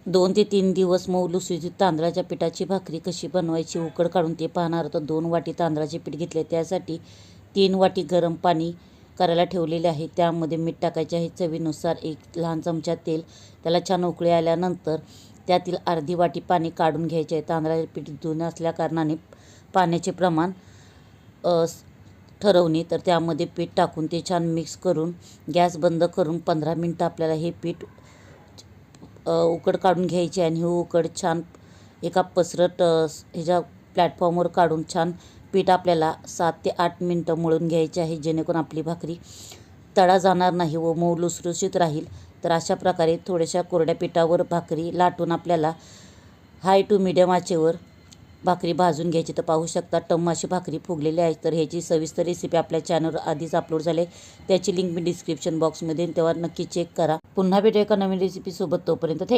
2 ते 3 दिवस मऊ लुसलुशीत तांदळाच्या पिठाची भाकरी कशी बनवायची उकड काढून ते पाहणार. तर 2 वाटी तांदळाचे पीठ घेतले. त्यासाठी 3 वाटी गरम पाणी करायला ठेवलेले आहे. त्यामध्ये मीठ टाकायचे आहे चवीनुसार. 1 लहान चमचा तेल. त्याला छान उकळी आल्यानंतर त्यातील अर्धी वाटी पाणी काढून घ्यायचे आहे. तांदळाचे पीठ जुनं असल्या कारणाने पाण्याचे प्रमाण ठरवणे. तर त्यामध्ये पीठ टाकून ते छान मिक्स करून गॅस बंद करून 15 मिनटं आपल्याला हे पीठ उकड काढून घ्यायची. आणि हे उकड छान एका पसरट ह्याच्या प्लॅटफॉर्मवर काढून छान पीठ आपल्याला 7 ते 8 मिनटं मळून घ्यायचे आहे, जेणेकरून आपली भाकरी तडा जाणार नाही व मऊ लुसलुशीत राहील. तर अशा प्रकारे थोड्याशा कोरड्या पिठावर भाकरी लाटून आपल्याला हाय टू मीडियम आचेवर भाकरी भाजून घ्यायची. तर पाहू शकता टम्म अशी भाकरी फुगलेली आहे. तर ह्याची सविस्तर रेसिपी आपल्या चॅनलवर आधीच अपलोड झाली आहे. त्याची लिंक मी डिस्क्रिप्शन बॉक्समध्ये तेव्हा नक्की चेक करा. पुन्हा भेटूया एका नवीन रेसिपीसोबत. तोपर्यंत